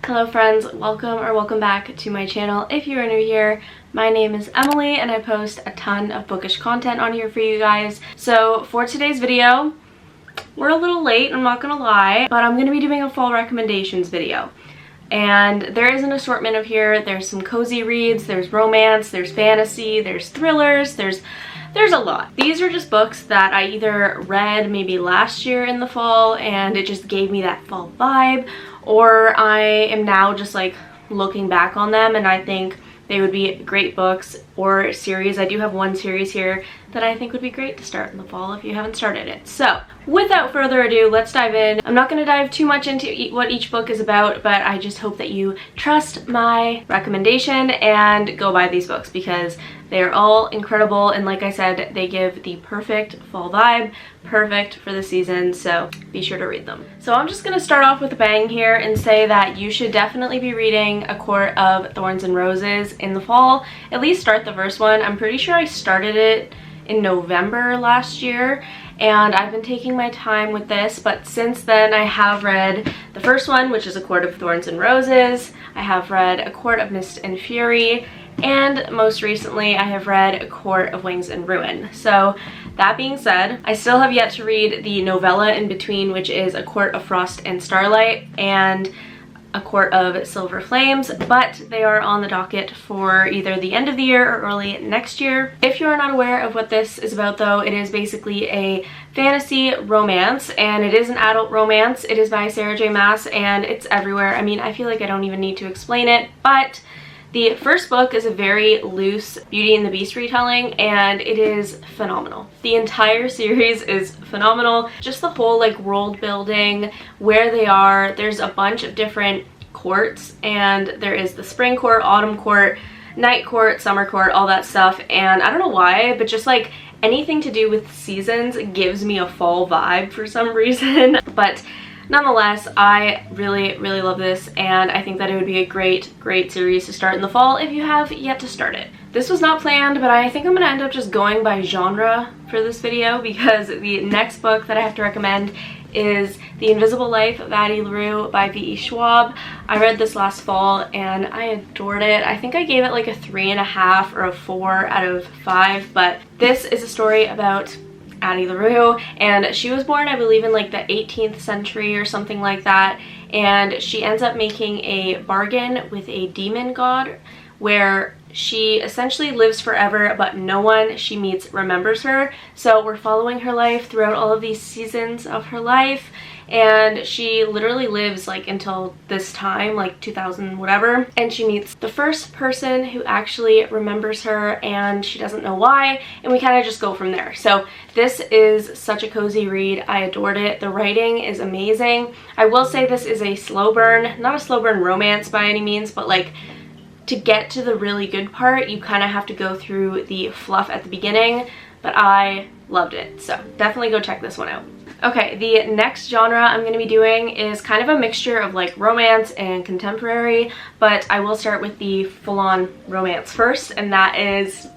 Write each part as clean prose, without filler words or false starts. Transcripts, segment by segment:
Hello friends, welcome back to my channel. If you are new here, my name is Emily and I post a ton of bookish content on here for you guys. So for today's video, we're a little late, I'm not gonna lie, but I'm gonna be doing a fall recommendations video. And there is an assortment of here. There's some cozy reads, there's romance, there's fantasy, there's thrillers, there's a lot. These are just books that I either read maybe last year in the fall and it just gave me that fall vibe, or I am now just like looking back on them and I think they would be great books or series. I do have one series here that I think would be great to start in the fall if you haven't started it. So without further ado, let's dive in. I'm not going to dive too much into what each book is about, but I just hope that you trust my recommendation and go buy these books because they are all incredible, and like I said, they give the perfect fall vibe, perfect for the season, so be sure to read them. So I'm just going to start off with a bang here and say that you should definitely be reading A Court of Thorns and Roses in the fall. At least start the first one. I'm pretty sure I started it in November last year, and I've been taking my time with this, but since then I have read the first one, which is A Court of Thorns and Roses. I have read A Court of Mist and Fury, and most recently I have read A Court of Wings and Ruin. So that being said, I still have yet to read the novella in between, which is A Court of Frost and Starlight and A Court of Silver Flames, but they are on the docket for either the end of the year or early next year. If you are not aware of what this is about though, it is basically a fantasy romance, and it is an adult romance. It is by Sarah J Maas and it's everywhere. I mean, I feel like I don't even need to explain it, but the first book is a very loose Beauty and the Beast retelling and it is phenomenal. The entire series is phenomenal. Just the whole like world building, where they are. There's a bunch of different courts, and there is the spring court, autumn court, night court, summer court, all that stuff. And I don't know why, but just like anything to do with seasons gives me a fall vibe for some reason. But nonetheless, I really love this, and I think that it would be a great series to start in the fall if you have yet to start it. This was not planned, but I think I'm going to end up just going by genre for this video because the next book that I have to recommend is The Invisible Life of Addie LaRue by V.E. Schwab. I read this last fall and I adored it. I think I gave it like a 3.5 or a 4 out of 5, but this is a story about Addie LaRue, and she was born, I believe, in like the 18th century or something like that, and she ends up making a bargain with a demon god where she essentially lives forever, but no one she meets remembers her. So we're following her life throughout all of these seasons of her life, and she literally lives like until this time, like 2000 whatever, and she meets the first person who actually remembers her and she doesn't know why, and we kind of just go from there. So this is such a cozy read. I adored it. The writing is amazing. I will say this is a slow burn, not a slow burn romance by any means, but like to get to the really good part you kind of have to go through the fluff at the beginning, but I loved it. So definitely go check this one out. Okay, the next genre I'm going to be doing is kind of a mixture of like romance and contemporary, but I will start with the full-on romance first, and that is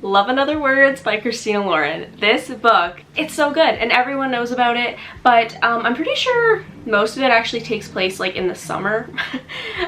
Love and Other Words by Christina Lauren. This book, it's so good and everyone knows about it, but I'm pretty sure most of it actually takes place like in the summer.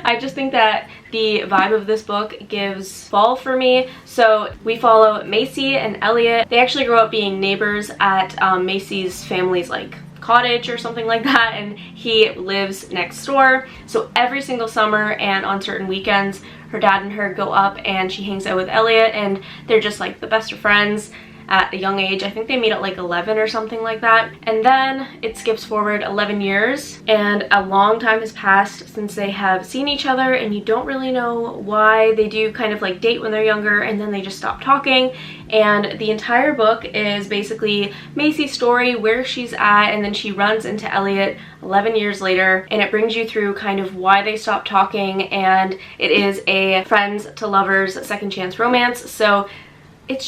I just think that the vibe of this book gives fall for me. So we follow Macy and Elliot. They actually grow up being neighbors at Macy's family's like cottage or something like that, and he lives next door. So every single summer and on certain weekends, her dad and her go up and she hangs out with Elliot, and they're just like the best of friends at a young age. I think they meet at like 11 or something like that. And then it skips forward 11 years and a long time has passed since they have seen each other, and you don't really know why. They do kind of like date when they're younger and then they just stop talking, and the entire book is basically Macy's story, where she's at, and then she runs into Elliot 11 years later, and it brings you through kind of why they stopped talking, and it is a friends to lovers second chance romance. So it's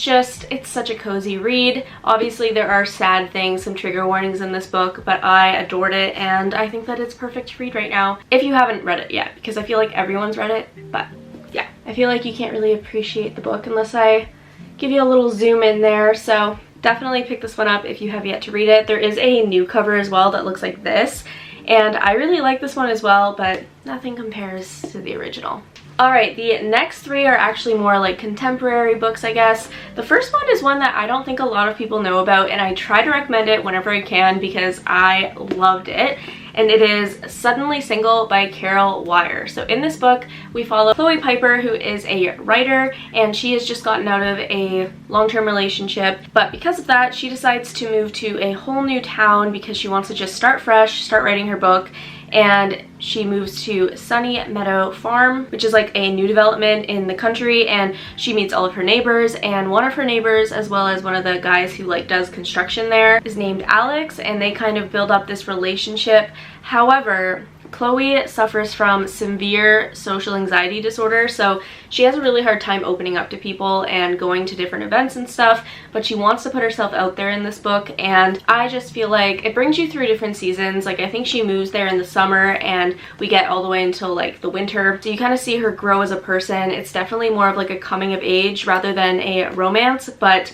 such a cozy read. Obviously there are sad things, some trigger warnings in this book, but I adored it and I think that it's perfect to read right now if you haven't read it yet, because I feel like everyone's read it. But yeah, I feel like you can't really appreciate the book unless I give you a little zoom in there. So definitely pick this one up if you have yet to read it. There is a new cover as well that looks like this, and I really like this one as well, but nothing compares to the original. Alright, the next three are actually more like contemporary books, I guess. The first one is one that I don't think a lot of people know about, and I try to recommend it whenever I can because I loved it. And it is Suddenly Single by Carol Wire. So in this book, we follow Chloe Piper, who is a writer, and she has just gotten out of a long-term relationship. But because of that, she decides to move to a whole new town because she wants to just start fresh, start writing her book. And she moves to Sunny Meadow Farm, which is like a new development in the country, and she meets all of her neighbors, and one of her neighbors, as well as one of the guys who like does construction there, is named Alex, and they kind of build up this relationship. However, Chloe suffers from severe social anxiety disorder, so she has a really hard time opening up to people and going to different events and stuff, but she wants to put herself out there in this book, and I just feel like it brings you through different seasons. Like, I think she moves there in the summer and we get all the way until like the winter, so you kind of see her grow as a person. It's definitely more of like a coming of age rather than a romance, but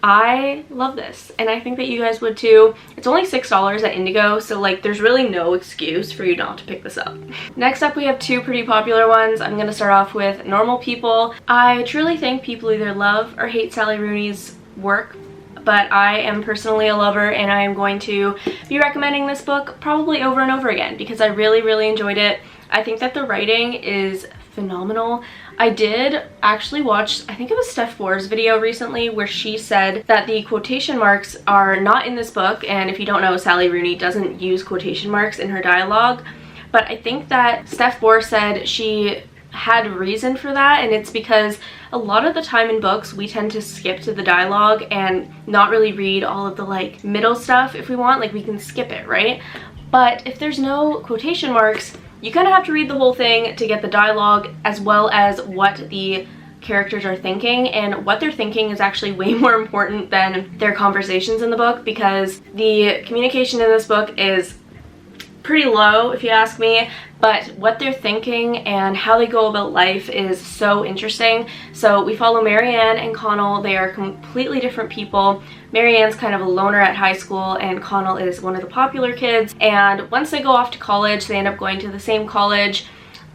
I love this, and I think that you guys would too. It's only $6 at Indigo, so like there's really no excuse for you not to pick this up. Next up, we have two pretty popular ones. I'm gonna start off with Normal People. I truly think people either love or hate Sally Rooney's work, but I am personally a lover, and I am going to be recommending this book probably over and over again because I really enjoyed it. I think that the writing is phenomenal. I did actually watch, I think it was Steph Bohr's video recently, where she said that the quotation marks are not in this book, and if you don't know, Sally Rooney doesn't use quotation marks in her dialogue, but I think that Steph Bohr said she had reason for that, and it's because a lot of the time in books we tend to skip to the dialogue and not really read all of the like middle stuff. If we want, like, we can skip it, right? But if there's no quotation marks, you kind of have to read the whole thing to get the dialogue as well as what the characters are thinking, and what they're thinking is actually way more important than their conversations in the book, because the communication in this book is pretty low if you ask me, but what they're thinking and how they go about life is so interesting. So we follow Marianne and Connell. They are completely different people. Marianne's kind of a loner at high school, and Connell is one of the popular kids, and once they go off to college, they end up going to the same college.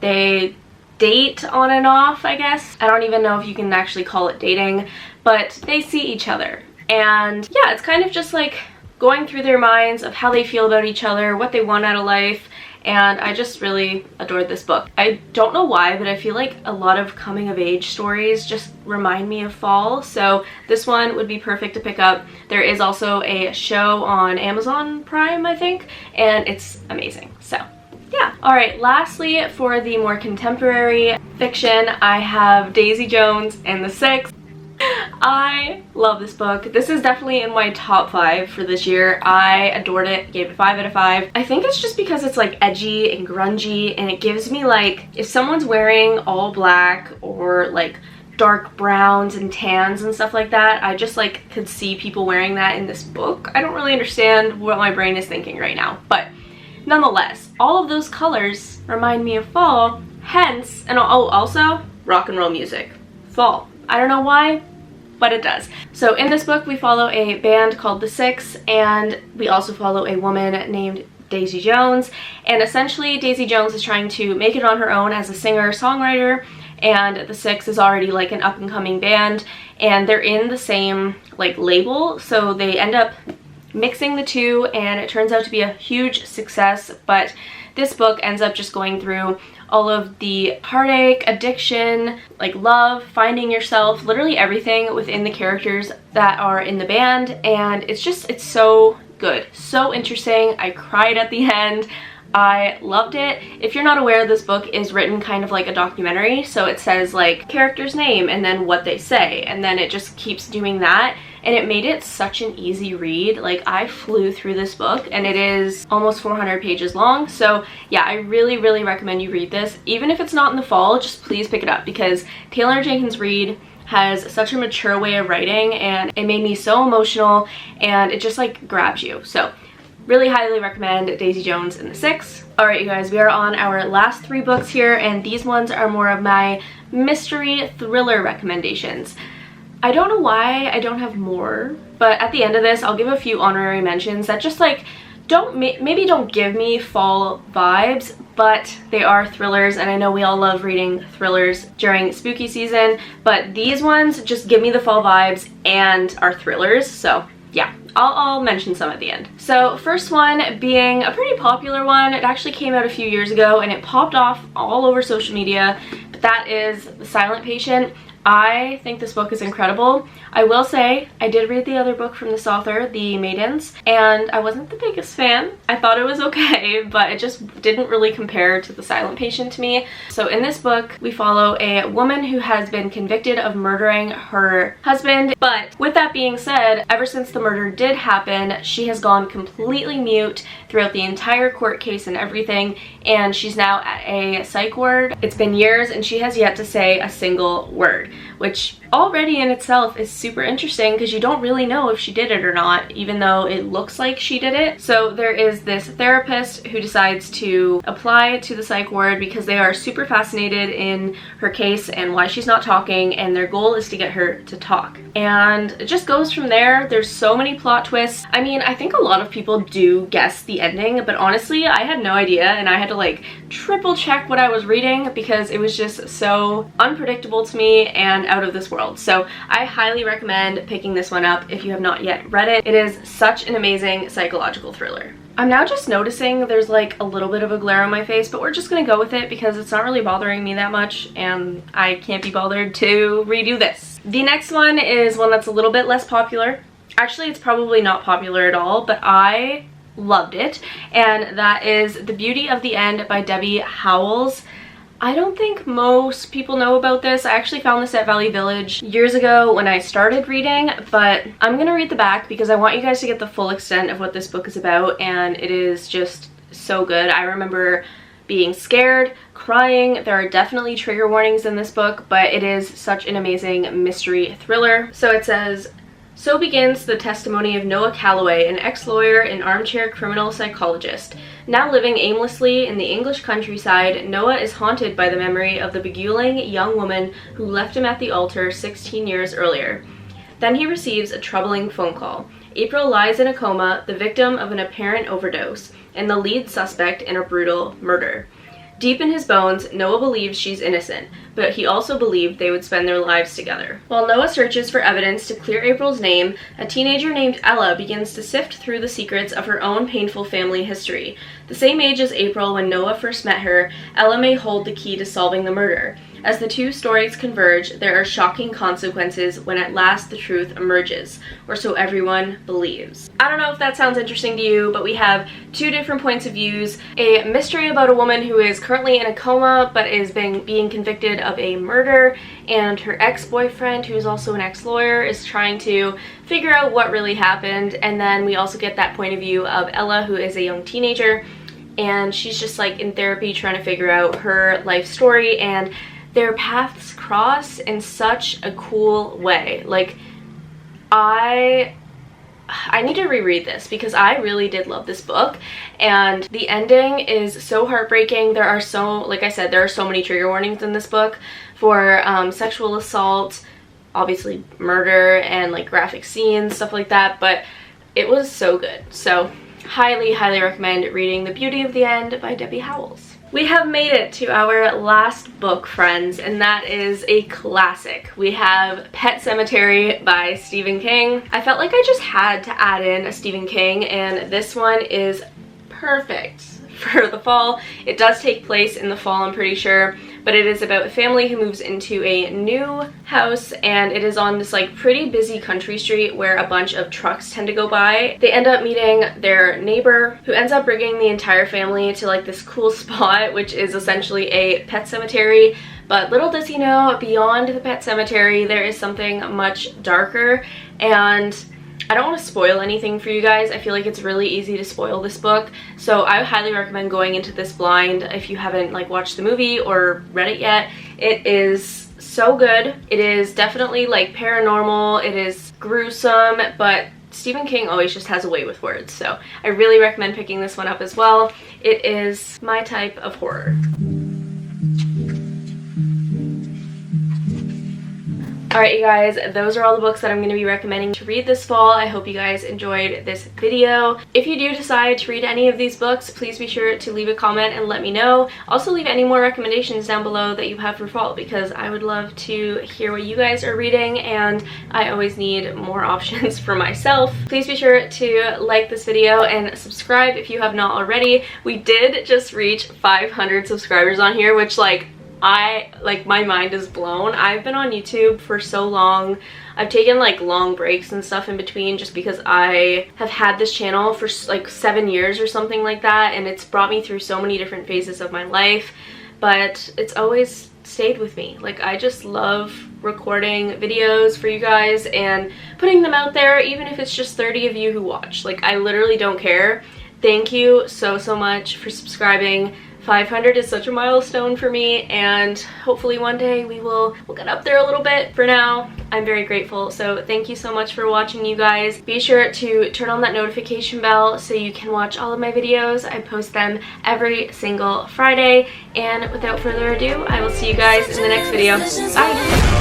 They date on and off, I guess. I don't even know if you can actually call it dating, but they see each other, and yeah, it's kind of just like going through their minds of how they feel about each other, what they want out of life, and I just really adored this book. I don't know why, but I feel like a lot of coming of age stories just remind me of fall, so this one would be perfect to pick up. There is also a show on Amazon Prime, I think, and it's amazing, so yeah. Alright, lastly, for the more contemporary fiction, I have Daisy Jones and the Six. I love this book. This is definitely in my top 5 for this year. I adored it, gave it 5 out of 5. I think it's just because it's like edgy and grungy, and it gives me like, if someone's wearing all black or like dark browns and tans and stuff like that, I just like could see people wearing that in this book. I don't really understand what my brain is thinking right now, but nonetheless, all of those colors remind me of fall, hence, and oh, also rock and roll music. Fall. I don't know why, but it does. So in this book, we follow a band called The Six, and we also follow a woman named Daisy Jones, and essentially Daisy Jones is trying to make it on her own as a singer-songwriter, and The Six is already like an up-and-coming band, and they're in the same like label, so they end up mixing the two, and it turns out to be a huge success. But this book ends up just going through all of the heartache, addiction, like love, finding yourself, literally everything within the characters that are in the band, and it's so good, so interesting. I cried at the end. I loved it. If you're not aware, this book is written kind of like a documentary, so it says like character's name and then what they say, and then it just keeps doing that, and it made it such an easy read. Like, I flew through this book, and it is almost 400 pages long, so yeah, I really recommend you read this. Even if it's not in the fall, just please pick it up, because Taylor Jenkins Reid has such a mature way of writing, and it made me so emotional, and it just like grabs you. So really highly recommend Daisy Jones and the Six. Alright, you guys, we are on our last 3 books here, and these ones are more of my mystery thriller recommendations. I don't know why I don't have more, but at the end of this, I'll give a few honorary mentions that just like maybe don't give me fall vibes, but they are thrillers, and I know we all love reading thrillers during spooky season, but these ones just give me the fall vibes and are thrillers, so yeah. I'll mention some at the end. So first one being a pretty popular one. It actually came out a few years ago and it popped off all over social media, but that is The Silent Patient. I think this book is incredible. I will say I did read the other book from this author, The Maidens, and I wasn't the biggest fan. I thought it was okay, but it just didn't really compare to The Silent Patient to me. So in this book, we follow a woman who has been convicted of murdering her husband. But with that being said, ever since the murder did happen, she has gone completely mute throughout the entire court case and everything, and she's now at a psych ward. It's been years and she has yet to say a single word, which already in itself is super interesting because you don't really know if she did it or not, even though it looks like she did it. So there is this therapist who decides to apply to the psych ward because they are super fascinated in her case and why she's not talking, and their goal is to get her to talk. And it just goes from there. There's so many plot twists. I mean, I think a lot of people do guess the ending, but honestly, I had no idea, and I had to like triple check what I was reading because it was just so unpredictable to me and out of this world. So I highly recommend picking this one up if you have not yet read it. It is such an amazing psychological thriller. I'm now just noticing there's like a little bit of a glare on my face, but we're just gonna go with it because it's not really bothering me that much and I can't be bothered to redo this. The next one is one that's a little bit less popular. Actually, it's probably not popular at all, but I loved it, and that is The Beauty of the End by Debbie Howells. I don't think most people know about this. I actually found this at Value Village years ago when I started reading, but I'm gonna read the back because I want you guys to get the full extent of what this book is about, and it is just so good. I remember being scared, crying. There are definitely trigger warnings in this book, but it is such an amazing mystery thriller. So it says, so begins the testimony of Noah Calloway, an ex-lawyer and armchair criminal psychologist. Now living aimlessly in the English countryside, Noah is haunted by the memory of the beguiling young woman who left him at the altar 16 years earlier. Then he receives a troubling phone call. April lies in a coma, the victim of an apparent overdose, and the lead suspect in a brutal murder. Deep in his bones, Noah believes she's innocent, but he also believed they would spend their lives together. While Noah searches for evidence to clear April's name, a teenager named Ella begins to sift through the secrets of her own painful family history. The same age as April when Noah first met her, Ella may hold the key to solving the murder. As the two stories converge, there are shocking consequences when at last the truth emerges, or so everyone believes. I don't know if that sounds interesting to you, but we have two different points of views. A mystery about a woman who is currently in a coma but is being convicted of a murder, and her ex-boyfriend, who is also an ex-lawyer, is trying to figure out what really happened. And then we also get that point of view of Ella, who is a young teenager, and she's just like in therapy trying to figure out her life story, and their paths cross in such a cool way. Like, I need to reread this because I really did love this book, and the ending is so heartbreaking. There are so, like I said, there are so many trigger warnings in this book for sexual assault, obviously murder, and like graphic scenes, stuff like that, but it was so good. So highly, highly recommend reading The Beauty of the End by Debbie Howells. We have made it to our last book, friends, and that is a classic. We have Pet Sematary by Stephen King. I felt like I just had to add in a Stephen King, and this one is perfect for the fall. It does take place in the fall, I'm pretty sure, but it is about a family who moves into a new house, and it is on this like pretty busy country street where a bunch of trucks tend to go by. They end up meeting their neighbor, who ends up bringing the entire family to like this cool spot, which is essentially a pet cemetery. But little does he know, beyond the pet cemetery there is something much darker, and I don't want to spoil anything for you guys. I feel like it's really easy to spoil this book, so I highly recommend going into this blind if you haven't like watched the movie or read it yet. It is so good. It is definitely like paranormal, it is gruesome, but Stephen King always just has a way with words, so I really recommend picking this one up as well. It is my type of horror. Alright, you guys, those are all the books that I'm going to be recommending to read this fall. I hope you guys enjoyed this video. If you do decide to read any of these books, please be sure to leave a comment and let me know. Also, leave any more recommendations down below that you have for fall, because I would love to hear what you guys are reading, and I always need more options for myself. Please be sure to like this video and subscribe if you have not already. We did just reach 500 subscribers on here, which my mind is blown. I've been on YouTube for so long. I've taken like long breaks and stuff in between just because I have had this channel for like 7 years or something like that, and it's brought me through so many different phases of my life, but it's always stayed with me. Like, I just love recording videos for you guys and putting them out there, even if it's just 30 of you who watch. Like, I literally don't care. Thank you so much for subscribing. 500 is such a milestone for me, and hopefully one day we'll get up there a little bit. For now, I'm very grateful. So thank you so much for watching, you guys. Be sure to turn on that notification bell so you can watch all of my videos. I post them every single Friday. And without further ado, I will see you guys in the next video. Bye!